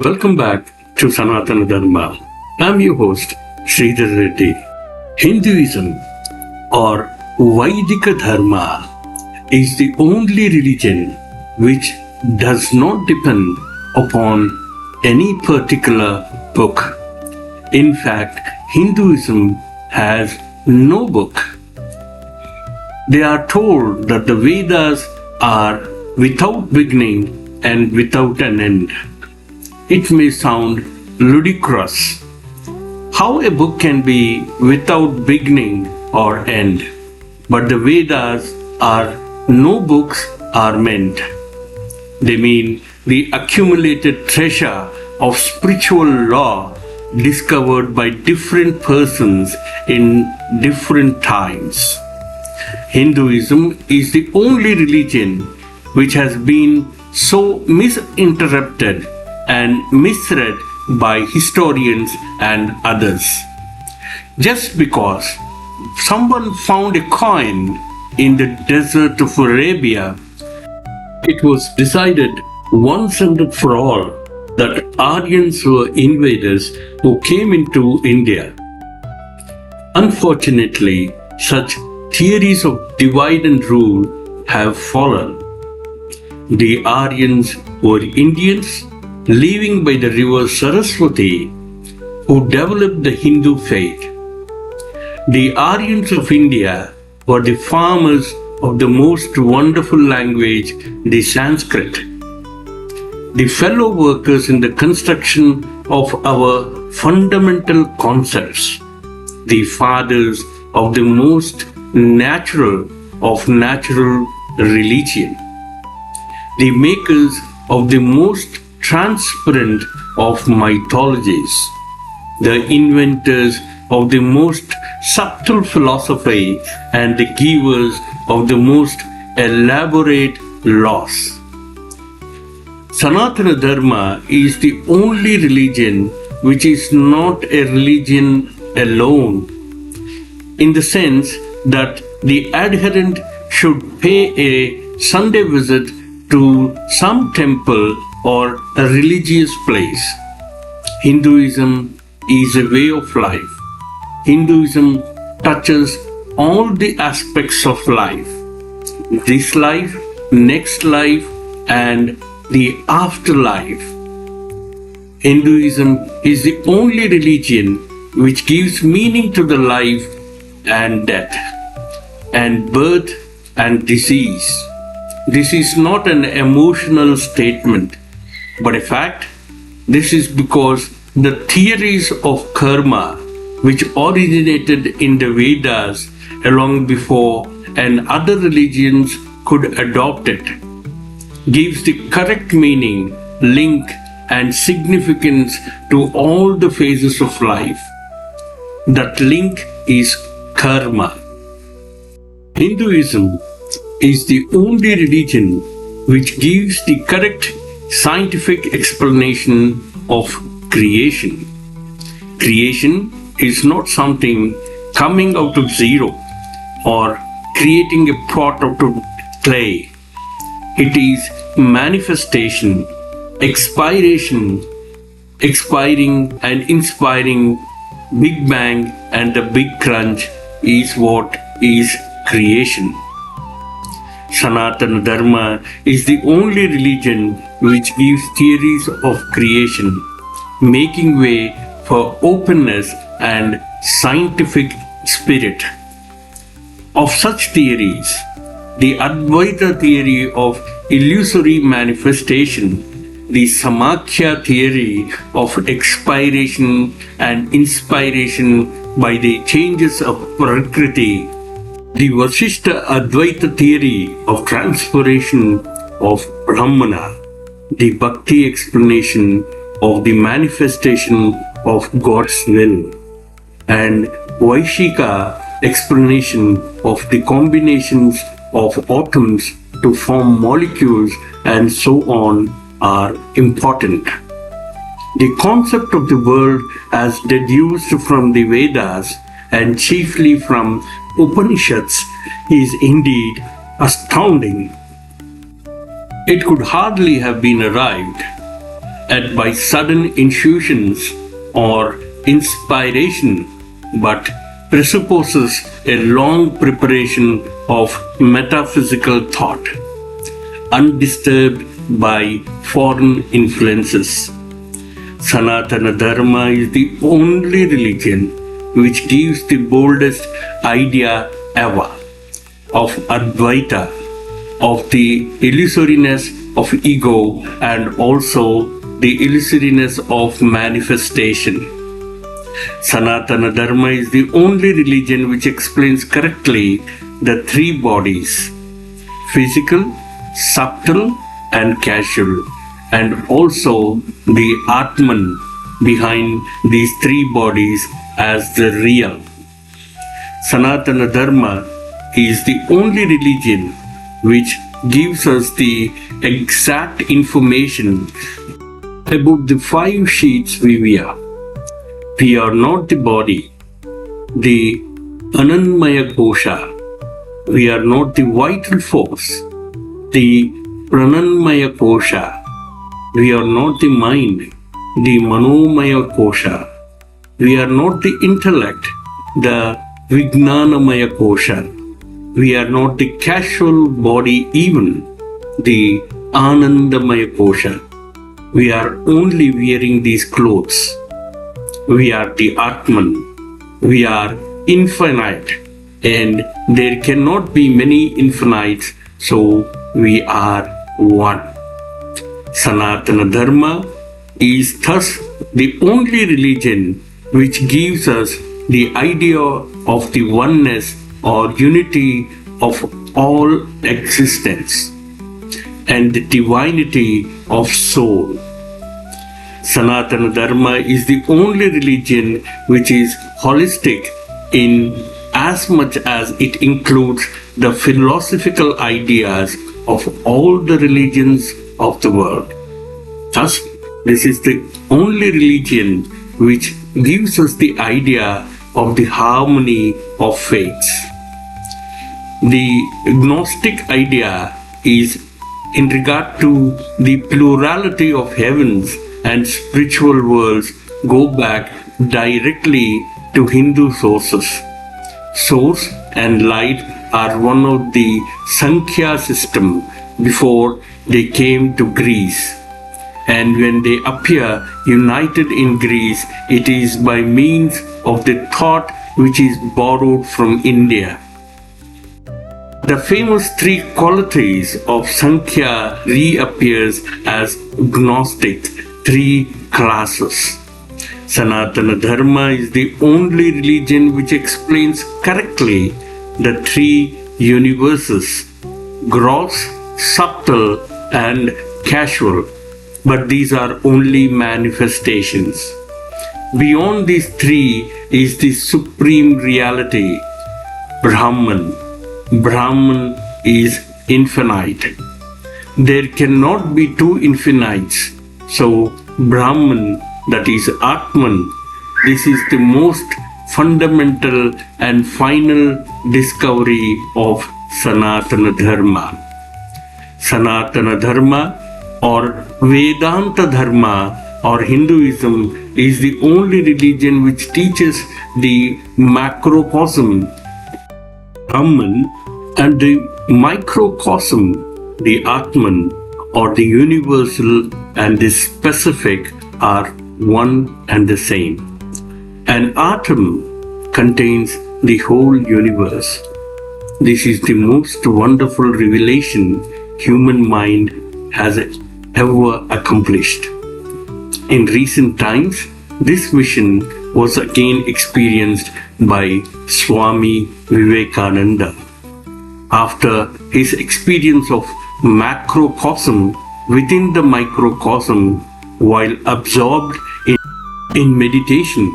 Welcome back to Sanatana Dharma. I'm your host, Sridhar Reddy. Hinduism or Vaidika Dharma is the only religion which does not depend upon any particular book. In fact, Hinduism has no book. They are told that the Vedas are without beginning and without an end. It may sound ludicrous. How a book can be without beginning or end, but the Vedas are no books are meant. They mean the accumulated treasure of spiritual law discovered by different persons in different times. Hinduism is the only religion which has been so misinterpreted and misread by historians and others. Just because someone found a coin in the desert of Arabia, it was decided once and for all that Aryans were invaders who came into India. Unfortunately, such theories of divide and rule have fallen. The Aryans were Indians living by the River Saraswati who developed the Hindu faith. The Aryans of India were the farmers of the most wonderful language, the Sanskrit. The fellow workers in the construction of our fundamental concepts, the fathers of the most natural of natural religion, the makers of the most transparent of mythologies, the inventors of the most subtle philosophy, and the givers of the most elaborate laws. Sanatana Dharma is the only religion which is not a religion alone, in the sense that the adherent should pay a Sunday visit to some temple or a religious place. Hinduism is a way of life. Hinduism touches all the aspects of life. This life, next life, and the afterlife. Hinduism is the only religion which gives meaning to the life and death, and birth and disease. This is not an emotional statement, but a fact. This is because the theories of karma, which originated in the Vedas long before and other religions could adopt it, gives the correct meaning, link, and significance to all the phases of life. That link is karma. Hinduism is the only religion which gives the correct scientific explanation of creation. Creation is not something coming out of zero or creating a pot out of clay. It is manifestation, expiration, expiring and inspiring. Big Bang and the Big Crunch is what is creation. Sanatana Dharma is the only religion which gives theories of creation, making way for openness and scientific spirit. Of such theories, the Advaita theory of illusory manifestation, the Samakhya theory of expiration and inspiration by the changes of Prakriti, the Vasishtha Advaita theory of transformation of Brahmana, the Bhakti explanation of the manifestation of God's will, and Vaishika explanation of the combinations of atoms to form molecules and so on are important. The concept of the world as deduced from the Vedas and chiefly from Upanishads is indeed astounding. It could hardly have been arrived at by sudden intuitions or inspiration, but presupposes a long preparation of metaphysical thought, undisturbed by foreign influences. Sanatana Dharma is the only religion which gives the boldest idea ever of Advaita, of the illusoriness of ego and also the illusoriness of manifestation. Sanatana Dharma is the only religion which explains correctly the three bodies, physical, subtle and casual, and also the Atman behind these three bodies as the real. Sanatana Dharma is the only religion which gives us the exact information about the 5 sheets we wear. We are not the body, the Anandmaya Kosha. We are not the vital force, the Prananmaya Kosha. We are not the mind, the Manomaya Kosha. We are not the intellect, the Vijnanamaya Kosha. We are not the casual body even, the Anandamaya Kosha. We are only wearing these clothes. We are the Atman. We are infinite and there cannot be many infinites, so we are one. Sanatana Dharma is thus the only religion which gives us the idea of the oneness or unity of all existence and the divinity of soul. Sanatana Dharma is the only religion which is holistic in as much as it includes the philosophical ideas of all the religions of the world. Thus, this is the only religion which gives us the idea of the harmony of faiths. The Gnostic idea is in regard to the plurality of heavens and spiritual worlds go back directly to Hindu sources. Source and light are one of the Sankhya system before they came to Greece. And when they appear united in Greece, it is by means of the thought which is borrowed from India. The famous 3 qualities of Sankhya reappears as Gnostic 3 classes. Sanatana Dharma is the only religion which explains correctly the 3 universes, gross, subtle and casual, but these are only manifestations. Beyond these 3 is the supreme reality, Brahman. Brahman is infinite. There cannot be 2 infinites. So Brahman, that is Atman, this is the most fundamental and final discovery of Sanatana Dharma. Sanatana Dharma or Vedanta Dharma or Hinduism is the only religion which teaches the macrocosm, Brahman, and the microcosm, the Atman, or the universal and the specific are one and the same. An atom contains the whole universe. This is the most wonderful revelation human mind has ever accomplished. In recent times, this vision was again experienced by Swami Vivekananda. After his experience of macrocosm within the microcosm while absorbed in meditation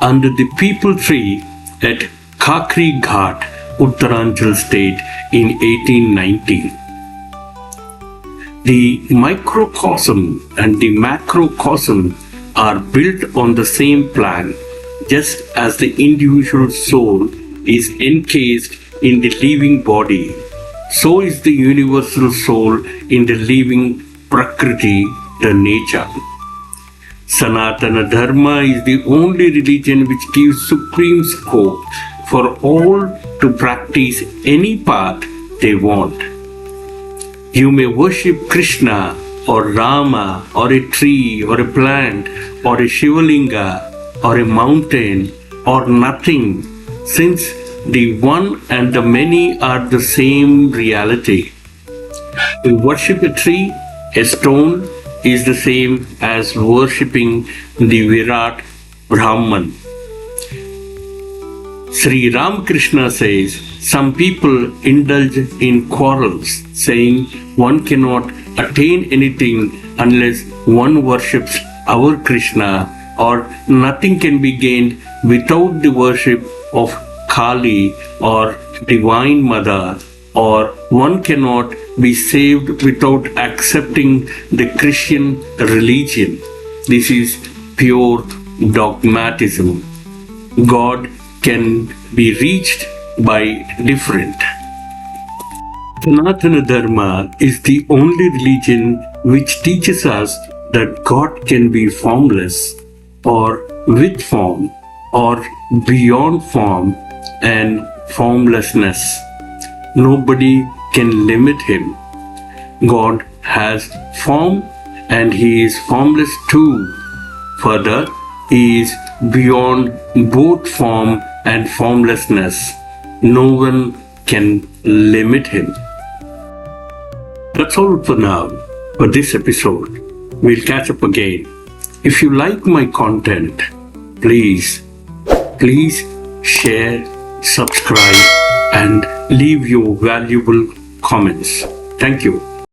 under the peepal tree at Kakri Ghat Uttaranchal state in 1890. The microcosm and the macrocosm are built on the same plan, just as the individual soul is encased in the living body, so is the universal soul in the living Prakriti, the nature. Sanatana Dharma is the only religion which gives supreme scope for all to practice any path they want. You may worship Krishna or Rama or a tree or a plant or a Shivalinga or a mountain or nothing, since the one and the many are the same reality. To worship a tree, a stone, is the same as worshipping the Virat Brahman. Sri Ramakrishna says, some people indulge in quarrels, saying one cannot attain anything unless one worships our Krishna, or nothing can be gained without the worship of Kali or Divine Mother, or one cannot be saved without accepting the Christian religion. This is pure dogmatism. God can be reached by different. Sanatana Dharma is the only religion which teaches us that God can be formless, or with form, or beyond form and formlessness. Nobody can limit him. God has form and he is formless too. Further, he is beyond both form and formlessness. No one can limit him. That's all for now, for this episode. We'll catch up again. If you like my content, please share, subscribe, and leave your valuable comments. Thank you.